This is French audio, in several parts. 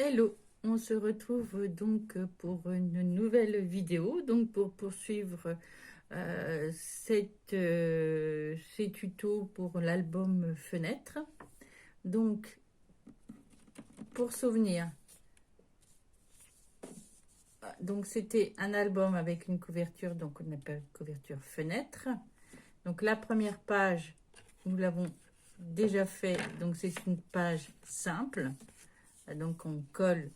Hello, on se retrouve donc pour une nouvelle vidéo, donc pour poursuivre ces tutos pour l'album Fenêtre. Donc, pour souvenir, donc c'était un album avec une couverture, donc on appelle couverture Fenêtre. Donc la première page, nous l'avons déjà fait, donc c'est une page simple. Donc on colle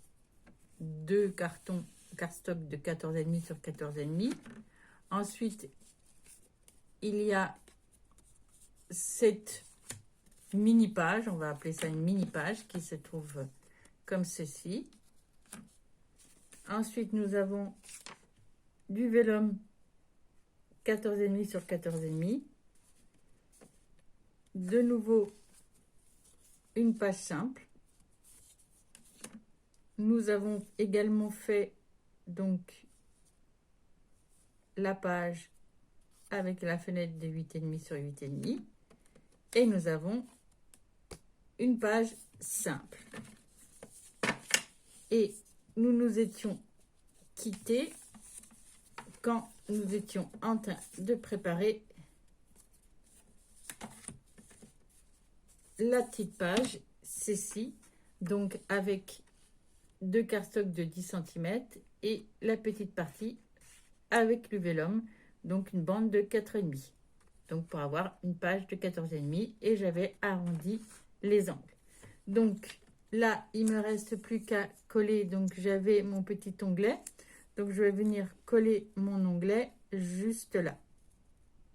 deux cartons cardstock de 14,5 sur 14,5. Ensuite, il y a cette mini page, on va appeler ça une mini page, qui se trouve comme ceci. Ensuite, nous avons du vélum 14,5 sur 14,5. De nouveau, une page simple. Nous avons également fait donc la page avec la fenêtre de 8,5 sur 8,5. Et nous avons une page simple. Et nous nous étions quittés quand nous étions en train de préparer la petite page, ceci, donc avec deux cardstocks de 10 cm et la petite partie avec le vélum, donc une bande de 4,5. Donc pour avoir une page de 14,5 et j'avais arrondi les angles. Donc là, il me reste plus qu'à coller, donc j'avais mon petit onglet. Donc je vais venir coller mon onglet juste là.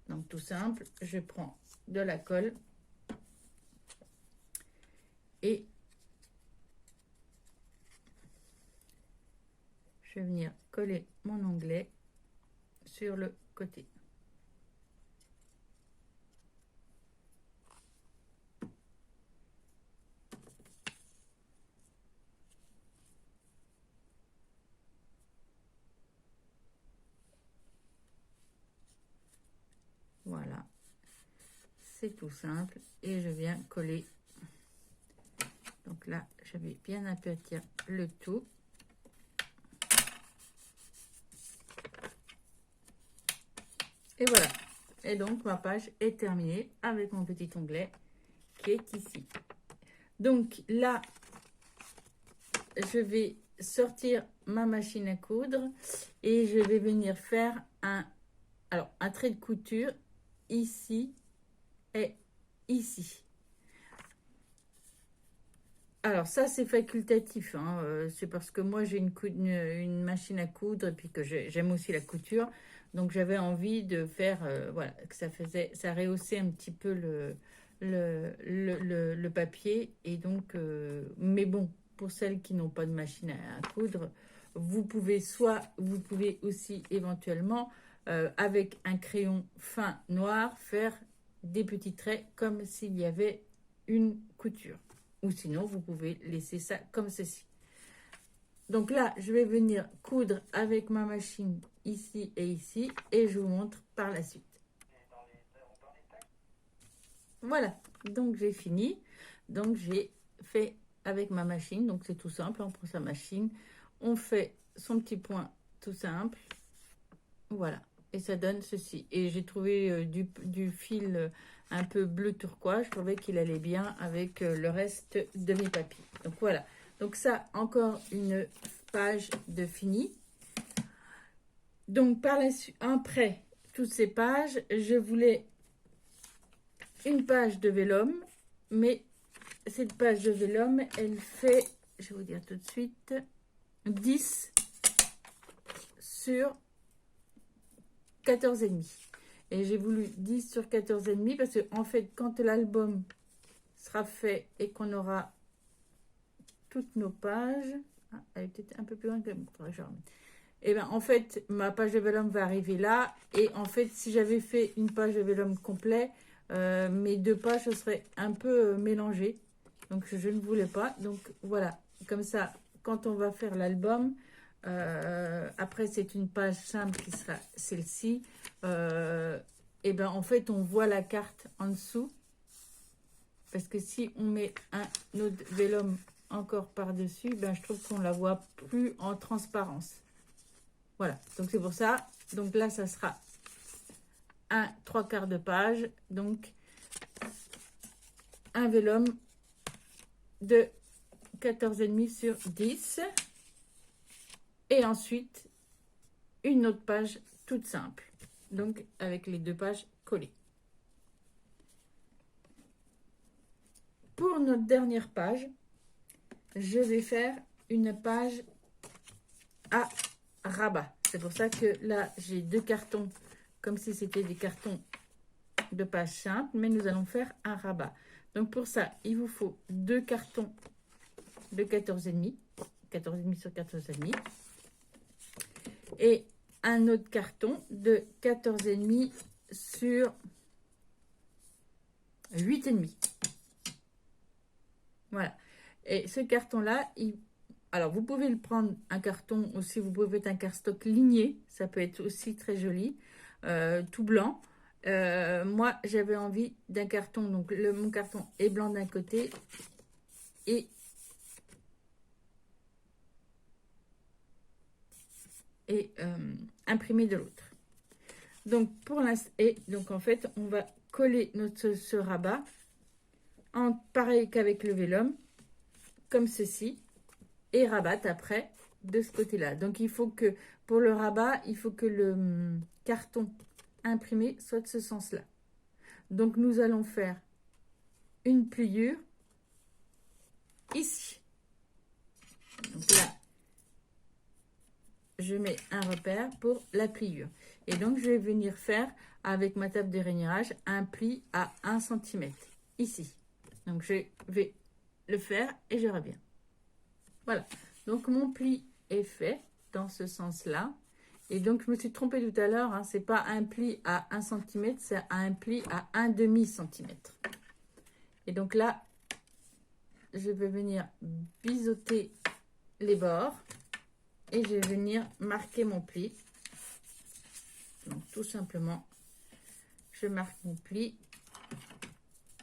Donc tout simple, je prends de la colle et je vais venir coller mon onglet sur le côté. Voilà, c'est tout simple et je viens coller. Donc là, je vais bien aplatir le tout. Et voilà. Et donc, ma page est terminée avec mon petit onglet qui est ici. Donc là, je vais sortir ma machine à coudre et je vais venir faire un trait de couture ici et ici. Alors ça c'est facultatif, hein. C'est parce que moi j'ai une machine à coudre et puis que j'aime aussi la couture, donc j'avais envie de faire, voilà, que ça rehaussait un petit peu le papier et donc, mais bon, pour celles qui n'ont pas de machine à coudre, vous pouvez aussi éventuellement avec un crayon fin noir faire des petits traits comme s'il y avait une couture. Ou sinon, vous pouvez laisser ça comme ceci. Donc là, je vais venir coudre avec ma machine ici et ici. Et je vous montre par la suite. Voilà, donc j'ai fini. Donc j'ai fait avec ma machine. Donc c'est tout simple, on prend sa machine. On fait son petit point tout simple. Voilà, et ça donne ceci. Et j'ai trouvé du fil un peu bleu turquoise. Je trouvais qu'il allait bien avec le reste de mes papiers. Donc voilà, donc ça, encore une page de fini. Donc par la suite, après toutes ces pages, je voulais une page de vélum, mais cette page de vélum, elle fait, je vais vous dire tout de suite, 10 sur 14,5. Et j'ai voulu 10 sur 14,5 parce que en fait, quand l'album sera fait et qu'on aura toutes nos pages, elle est peut-être un peu plus loin que genre. Et bien en fait, ma page de vélum va arriver là. Et en fait, si j'avais fait une page de vélum complet, mes deux pages se seraient un peu mélangées. Donc je ne voulais pas. Donc voilà, comme ça, quand on va faire l'album, après c'est une page simple qui sera celle-ci. Et ben en fait, on voit la carte en dessous. Parce que si on met un autre vélum encore par-dessus, ben, je trouve qu'on la voit plus en transparence. Voilà, donc c'est pour ça. Donc là, ça sera un 3/4 de page. Donc, un vélum de 14,5 sur 10. Et ensuite, une autre page toute simple. Donc, avec les 2 pages collées. Pour notre dernière page, je vais faire une page à rabat. C'est pour ça que là, j'ai 2 cartons, comme si c'était des cartons de page simple, mais nous allons faire un rabat. Donc, pour ça, il vous faut 2 cartons de 14,5, 14,5 sur 14,5, et un autre carton de 14,5 sur 8,5. Voilà. Et ce carton-là, alors vous pouvez le prendre un carton aussi, vous pouvez être un cardstock ligné, ça peut être aussi très joli, tout blanc. Moi, j'avais envie d'un carton, donc mon carton est blanc d'un côté et imprimé de l'autre. Donc pour l'instant, et donc en fait, on va coller ce rabat pareil qu'avec le vélum, comme ceci, et rabattre après de ce côté-là. Donc il faut que, pour le rabat, il faut que le carton imprimé soit de ce sens-là. Donc nous allons faire une pliure ici. Donc là, je mets un repère pour la pliure. Et donc je vais venir faire avec ma table de rainurage un pli à 1 cm ici. Donc je vais le faire et je reviens. Voilà, donc mon pli est fait dans ce sens-là. Et donc je me suis trompée tout à l'heure, hein, c'est pas un pli à 1 cm, c'est un pli à 1/2 cm. Et donc là, je vais venir biseauter les bords et je vais venir marquer mon pli. Donc tout simplement, je marque mon pli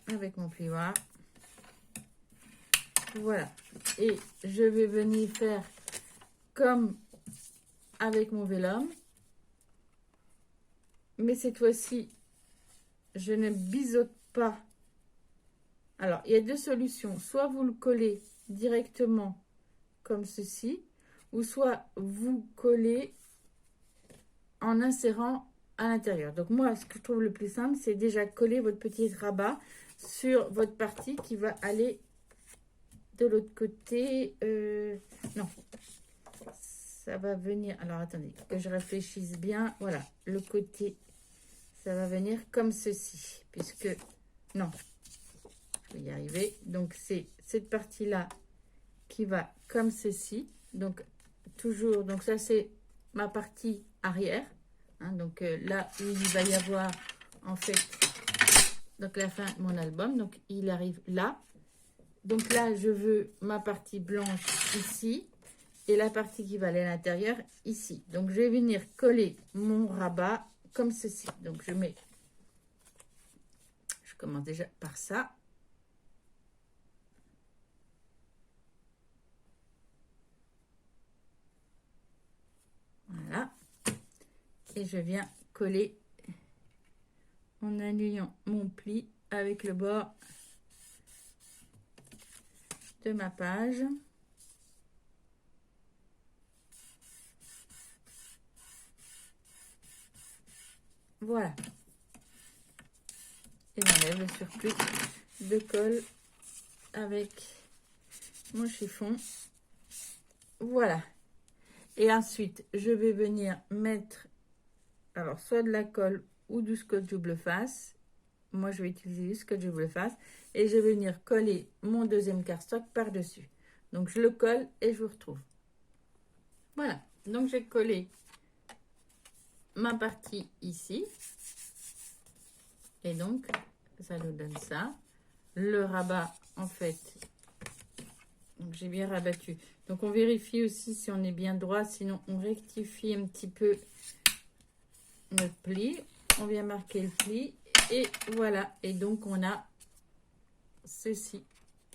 avec mon plioir. Voilà, et je vais venir faire comme avec mon vélum, mais cette fois-ci, je ne biseaute pas. Alors, il y a 2 solutions. Soit vous le collez directement comme ceci, ou soit vous collez en insérant à l'intérieur. Donc moi, ce que je trouve le plus simple, c'est déjà coller votre petit rabat sur votre partie qui va aller de l'autre côté. Non, ça va venir, alors attendez que je réfléchisse bien. Voilà, le côté, ça va venir comme ceci, puisque non, je vais y arriver. Donc c'est cette partie là qui va comme ceci, donc toujours, donc ça c'est ma partie arrière, hein, donc là où il va y avoir en fait donc la fin de mon album, donc il arrive là. Donc là, je veux ma partie blanche ici et la partie qui va aller à l'intérieur ici. Donc, je vais venir coller mon rabat comme ceci. Donc, je commence déjà par ça. Voilà. Et je viens coller en alignant mon pli avec le bord de ma page. Voilà. Et j'enlève le surplus de colle avec mon chiffon. Voilà. Et ensuite, je vais venir mettre, alors, soit de la colle ou du scotch double face. Moi, je vais utiliser du scotch double face. Et je vais venir coller mon deuxième cardstock par-dessus. Donc, je le colle et je vous retrouve. Voilà. Donc, j'ai collé ma partie ici. Et donc, ça nous donne ça. Le rabat, en fait, j'ai bien rabattu. Donc, on vérifie aussi si on est bien droit. Sinon, on rectifie un petit peu notre pli. On vient marquer le pli. Et voilà. Et donc, on a ceci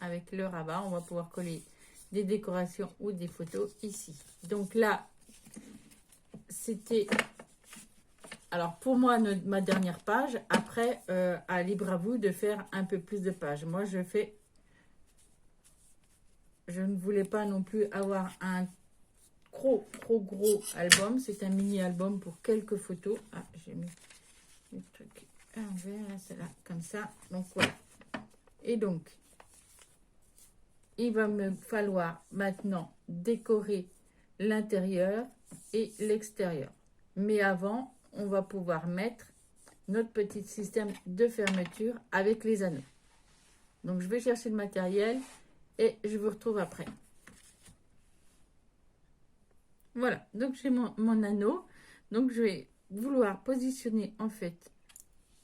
avec le rabat. On va pouvoir coller des décorations ou des photos ici. Donc là, c'était, alors pour moi, ma dernière page. Après, à libre à vous de faire un peu plus de pages. Moi, je ne voulais pas non plus avoir un trop gros album. C'est un mini album pour quelques photos. Ah, j'ai mis le truc envers, là, c'est là, comme ça. Donc voilà. Et donc, il va me falloir maintenant décorer l'intérieur et l'extérieur. Mais avant, on va pouvoir mettre notre petit système de fermeture avec les anneaux. Donc, je vais chercher le matériel et je vous retrouve après. Voilà, donc j'ai mon anneau. Donc, je vais vouloir positionner en fait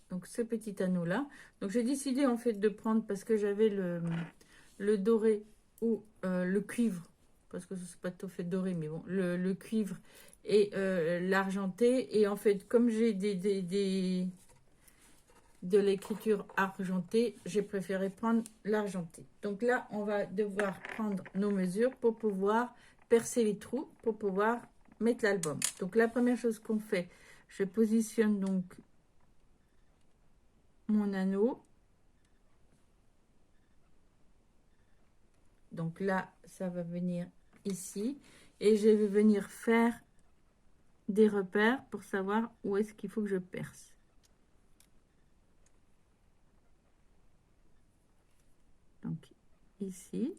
donc ce petit anneau là. Donc, j'ai décidé en fait de prendre parce que j'avais le doré ou le cuivre, parce que ce n'est pas tout fait doré, mais bon, le cuivre et l'argenté. Et en fait, comme j'ai de l'écriture argentée, j'ai préféré prendre l'argenté. Donc là, on va devoir prendre nos mesures pour pouvoir percer les trous, pour pouvoir mettre l'album. Donc la première chose qu'on fait, je positionne donc mon anneau. Donc là, ça va venir ici. Et je vais venir faire des repères pour savoir où est-ce qu'il faut que je perce. Donc ici,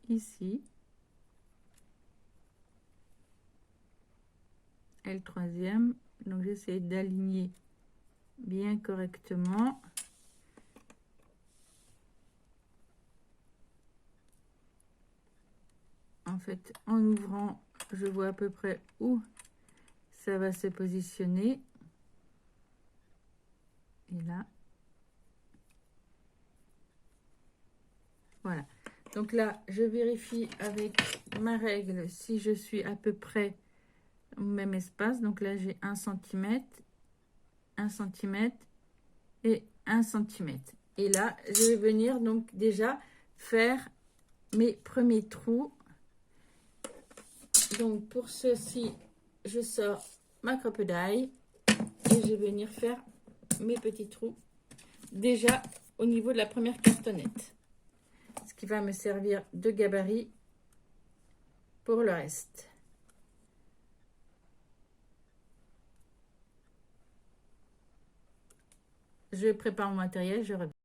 ici, et le troisième. Donc j'essaie d'aligner bien correctement. En fait, en ouvrant, je vois à peu près où ça va se positionner. Et là. Voilà. Donc là, je vérifie avec ma règle si je suis à peu près au même espace. Donc là, j'ai 1 cm, 1 cm et 1 cm. Et là, je vais venir donc déjà faire mes premiers trous. Donc pour ceci, je sors ma crocodile et je vais venir faire mes petits trous déjà au niveau de la première cartonnette, ce qui va me servir de gabarit pour le reste. Je prépare mon matériel, je reviens.